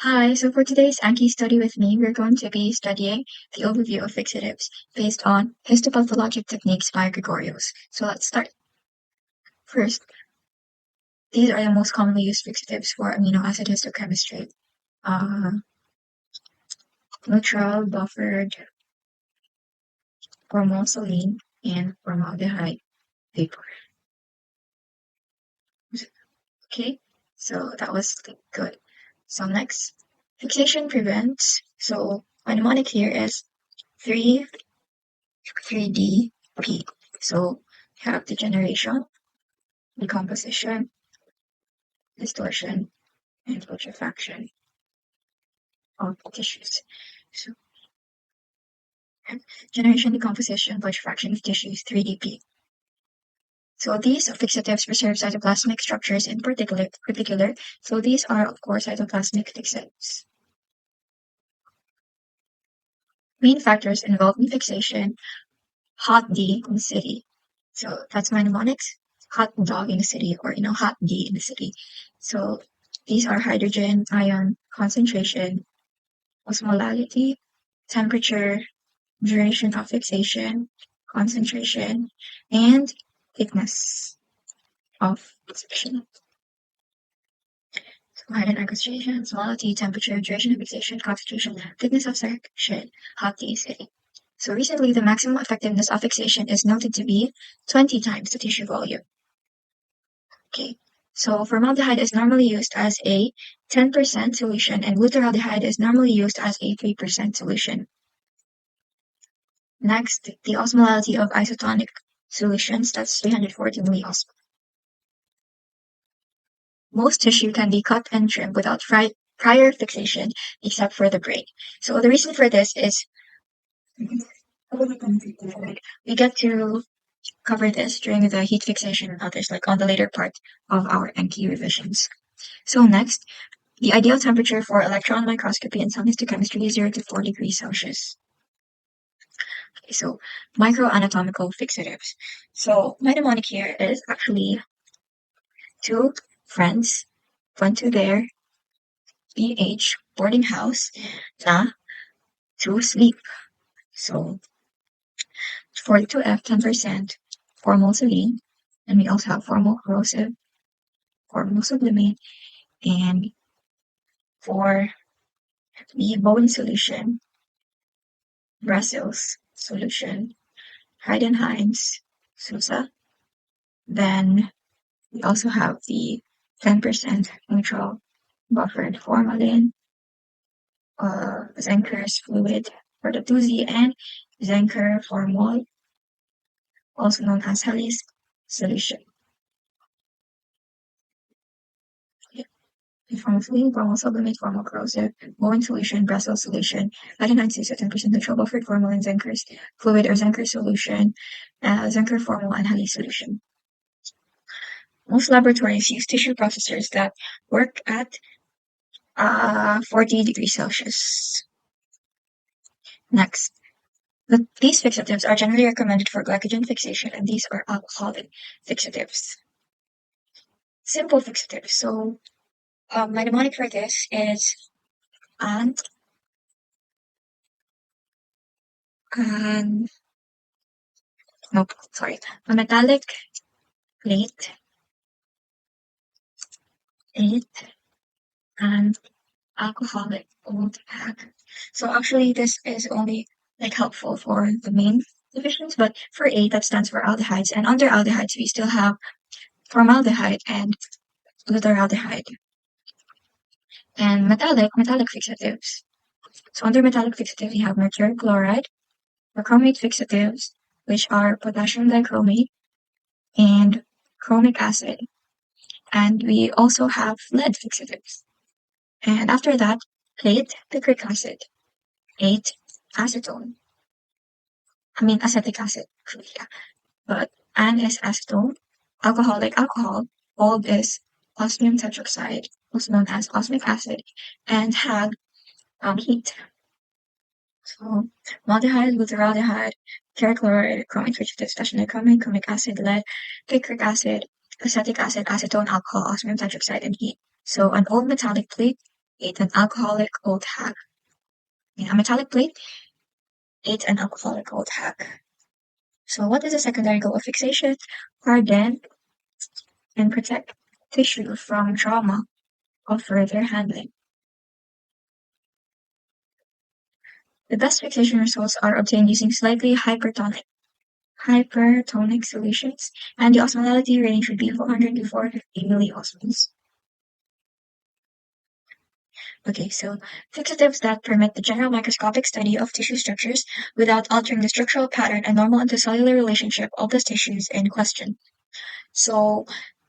Hi, so for today's Anki study with me, we're going to be studying the overview of fixatives based on histopathologic techniques by Gregorios. So let's start. First, these are the most commonly used fixatives for amino acid histochemistry. Uh, Neutral, buffered, formol and formaldehyde vapor. Okay, so that was good. So next, fixation prevents. So my mnemonic here is 3DP. So you have degeneration, decomposition, distortion, and putrefaction of tissues. So generation, decomposition, putrefaction of tissues, 3DP. So these fixatives preserve cytoplasmic structures in particular. So these are, of course, cytoplasmic fixatives. Main factors involved in fixation, hot D in the city. So that's my mnemonics, hot dog in the city, or hot D in the city. So these are hydrogen ion concentration, osmolality, temperature, duration of fixation, concentration, and thickness of fixation. So hydrogen concentration, osmolality, temperature, duration of fixation, concentration, thickness of section, hot D city. So recently, the maximum effectiveness of fixation is noted to be 20 times the tissue volume. Okay, so formaldehyde is normally used as a 10% solution, and glutaraldehyde is normally used as a 3% solution. Next, the osmolality of isotonic solutions, that's 340 milliosmol. Most tissue can be cut and trimmed without prior fixation, except for the brain. So the reason for this is we get to cover this during the heat fixation and others, like on the later part of our Anki revisions. So next, the ideal temperature for electron microscopy and some histochemistry is 0 to 4 degrees Celsius. Okay, so microanatomical fixatives. So my mnemonic here is actually two friends went to their BH boarding house na to sleep. So for 2F, 10% formal saline, and we also have formal corrosive, formal sublimate, and for the Bowen solution, Brussels solution, Heidenheim's Sousa. Then we also have the 10% neutral buffered formalin, Zenker's fluid for the 2Z, and Zenker formol, also known as Halley's solution. Formal saline, formal sublimate, formal corrosive, Bowen solution, Brussels solution, Heidenheim Sousa, 10% neutral buffered formalin, Zenker's fluid or Zenker solution, Zenker formol, and Halley's solution. Most laboratories use tissue processors that work at 40 degrees Celsius. Next, these fixatives are generally recommended for glycogen fixation, and these are alcoholic fixatives. Simple fixatives. So, my mnemonic for this is and nope, sorry, a metallic plate, and alcoholic old hag. So actually, this is only like helpful for the main divisions, but for A, that stands for aldehydes, and under aldehydes, we still have formaldehyde and glutaraldehyde. And metallic fixatives. So under metallic fixatives, we have mercury chloride, chromate fixatives, which are potassium dichromate and chromic acid. And we also have lead fixatives. And after that, plate picric acid, 8 acetone. Acetic acid, yeah. But An is acetone, alcoholic alcohol, old is osmium tetroxide, also known as osmic acid, and Hag heat. So maldehyde, glutaraldehyde, terichloride, chromate fixatives, stachionochromate, chromic acid, lead, picric acid, acetic acid, acetone, alcohol, osmium tetroxide, and heat. So an old metallic plate ate an alcoholic old hag. A metallic plate ate an alcoholic old hag. So what is the secondary goal of fixation? Harden and protect tissue from trauma of further handling. The best fixation results are obtained using slightly hypertonic solutions, and the osmolality range would be 400 to 450 milliosmoles. Okay, so fixatives that permit the general microscopic study of tissue structures without altering the structural pattern and normal intercellular relationship of the tissues in question. So,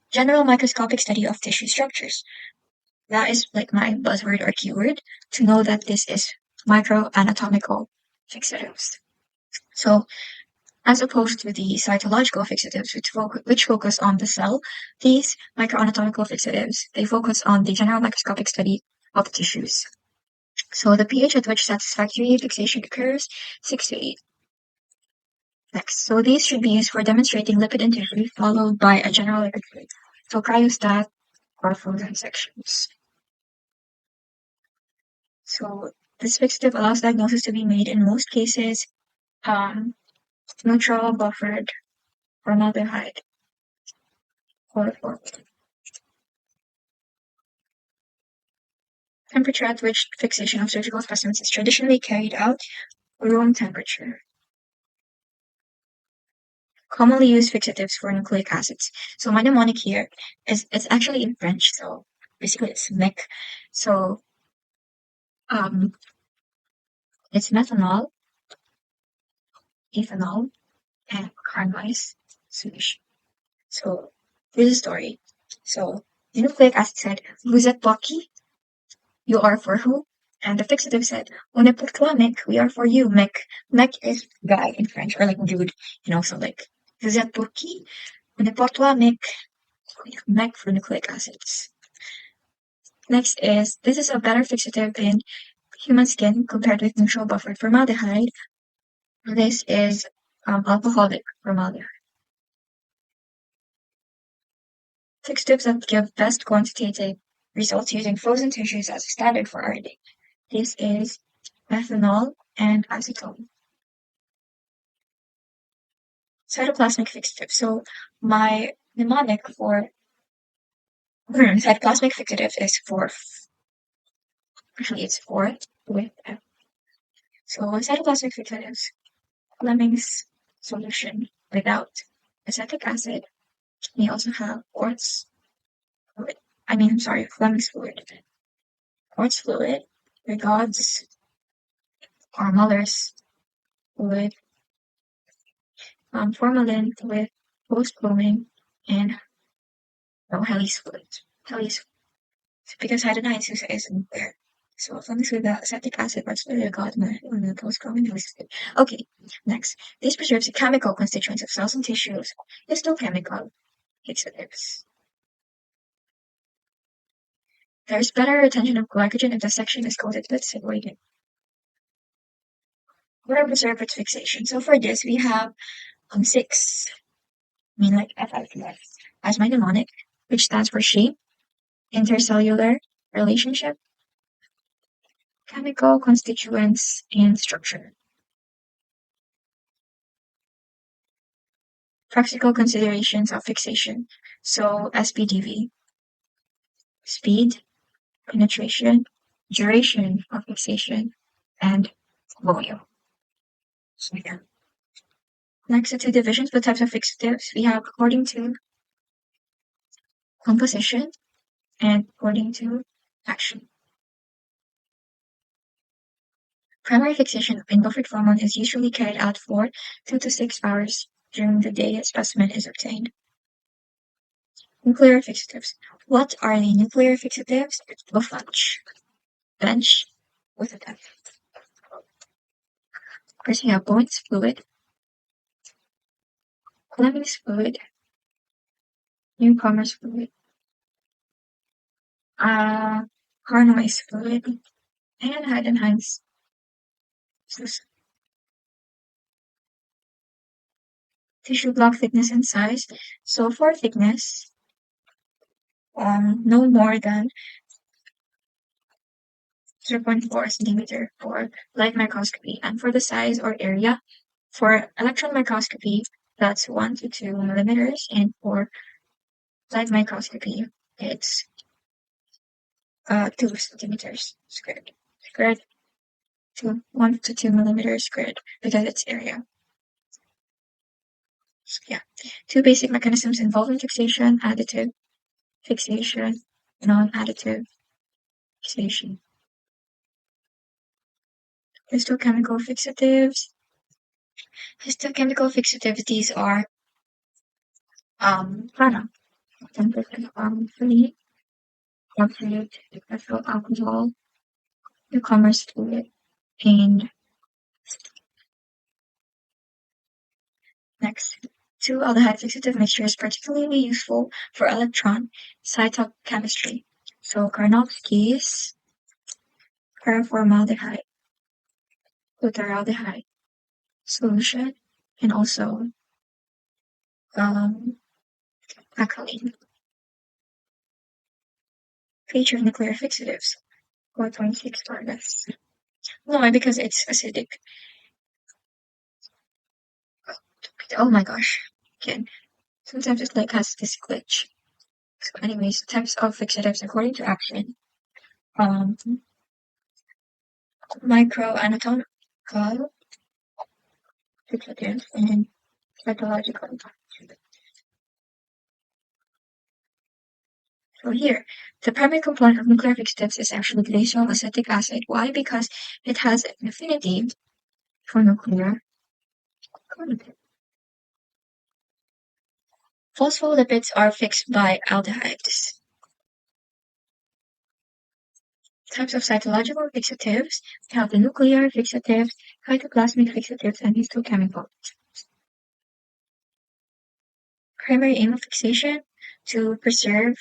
general microscopic study of tissue structures. That is like my buzzword or keyword to know that this is microanatomical fixatives. So, as opposed to the cytological fixatives, which focus on the cell, these microanatomical fixatives, they focus on the general microscopic study of tissues. So the pH at which satisfactory fixation occurs, 6 to 8. Next, so these should be used for demonstrating lipid integrity, followed by a general lipid rate. So cryostat or frozen sections. So this fixative allows diagnosis to be made in most cases, neutral buffered formaldehyde chloroform. Temperature at which fixation of surgical specimens is traditionally carried out, room temperature. Commonly used fixatives for nucleic acids. So my mnemonic here it's actually in French, so basically it's mec. So um it's methanol, ethanol, and carbamide solution. So here's the story. So the nucleic acid said, Vous êtes pour qui? You are for who? And the fixative said, On est pour toi, mec. We are for you, mec. Mec is guy in French, or like dude, so like, Vous êtes pour qui? On est pour toi, mec. Mec for nucleic acids. Next is, this is a better fixative in human skin compared with neutral buffered formaldehyde. This is alcoholic formaldehyde. Fixatives that give best quantitative results using frozen tissues as a standard for RNA. This is methanol and acetone. Cytoplasmic fixative. So my mnemonic for cytoplasmic fixative is actually it's four with F. So cytoplasmic fixatives, Fleming's solution without acetic acid. We also have quartz fluid. Fleming's fluid. Quartz fluid, Rigaud's or Muller's fluid, formalin with post-blooming, and Heli's fluid. Heli's because hydrogen isn't there. So Fleming's with the acetic acid, quartz fluid, Rigaud, and the post-blooming Heli's fluid. Okay, next. This preserves the chemical constituents of cells and tissues, histochemical fixatives. There's better retention of glycogen if the section is coated with sigmoidin. What are preserved its fixation? So for this, we have 6, like FIPF, as my mnemonic, which stands for shape, intercellular relationship, chemical constituents, and structure. Practical considerations of fixation. So SPDV, speed, penetration, duration of fixation, and volume. So yeah. Next, the two divisions, what types of fixatives we have according to composition and according to action. Primary fixation in buffered formalin is usually carried out for 2 to 6 hours during the day a specimen is obtained. Nuclear fixatives. What are the nuclear fixatives? Of bench with a depth. First, we have Bowen's fluid, Fleming's fluid, newcomer's fluid, Carnoy's fluid, and Heidenheim's tissue block thickness and size. So for thickness, no more than 0.4 centimeter for light microscopy. And for the size or area, for electron microscopy, that's 1 to 2 millimeters. And for light microscopy, it's 2 centimeters squared. Squared to 1 to 2 millimeters squared because it's area. So, yeah. Two basic mechanisms involving fixation, additive fixation, non-additive fixation. Histochemical fixatives. Histochemical fixatives, these are product temperature free, oxidate, ethyl alcohol, newcomers fluid, and next. Two aldehyde fixative mixtures particularly useful for electron cytochemistry. So Karnofsky's paraformaldehyde, glutaraldehyde solution, and also alkaline. Feature nuclear fixatives, 4.6 or less. No, because it's acidic. Oh my gosh. Again, sometimes it like has this glitch. So anyways, types of fixatives according to action. Um, microanatomical fixatives and psychological. So here, the primary component of nuclear fixatives is actually glacial acetic acid. Why? Because it has an affinity for nuclear carbon. Phospholipids are fixed by aldehydes. Types of cytological fixatives. We have the nuclear fixatives, cytoplasmic fixatives, and histochemical. Primary aim of fixation to preserve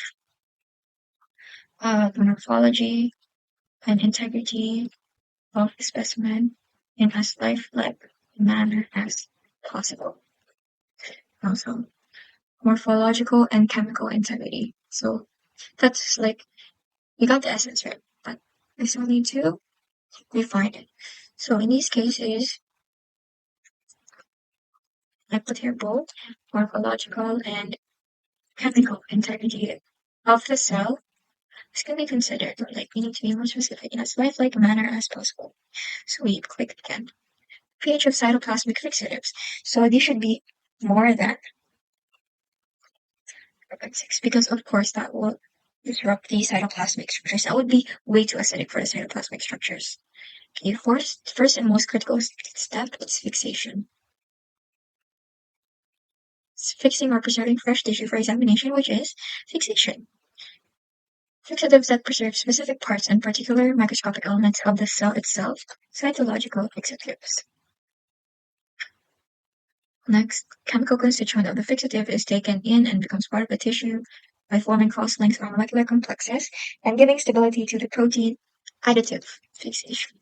the morphology and integrity of the specimen in as lifelike manner as possible. Also, morphological and chemical integrity. So that's like we got the essence right, but we still need to refine it. So in these cases, I put here both morphological and chemical integrity of the cell is going to be considered. Like we need to be more specific in as lifelike manner as possible. So we click again. pH of cytoplasmic fixatives. So these should be more than 4.6 because of course that will disrupt the cytoplasmic structures. That would be way too acidic for the cytoplasmic structures. Okay, first and most critical step is fixation. It's fixing or preserving fresh tissue for examination, which is fixation. Fixatives that preserve specific parts and particular microscopic elements of the cell itself, cytological fixatives. Next, chemical constituent of the fixative is taken in and becomes part of the tissue by forming cross-links or molecular complexes and giving stability to the protein, additive fixation.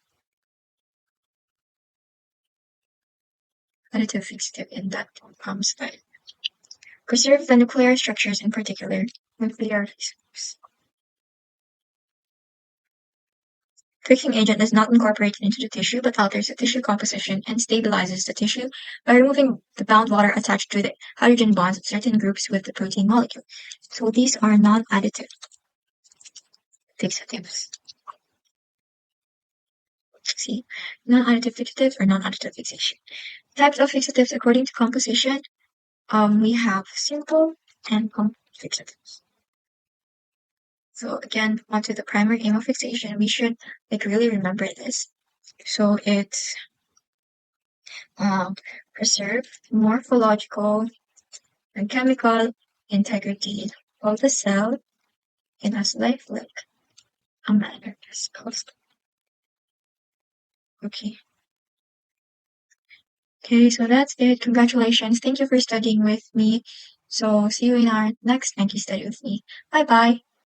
Additive fixative in that slide. Preserve the nuclear structures, in particular, nuclear fixatives. Fixing agent is not incorporated into the tissue but alters the tissue composition and stabilizes the tissue by removing the bound water attached to the hydrogen bonds of certain groups with the protein molecule. So these are non-additive fixatives. See, non-additive fixatives or non-additive fixation. Types of fixatives according to composition. We have simple and complex fixatives. So again, onto the primary aim of fixation, we should like really remember this. So it's preserve morphological and chemical integrity of the cell in as lifelike a manner as possible. Okay. Okay, so that's it. Congratulations. Thank you for studying with me. So see you in our next Anki study with me. Bye bye.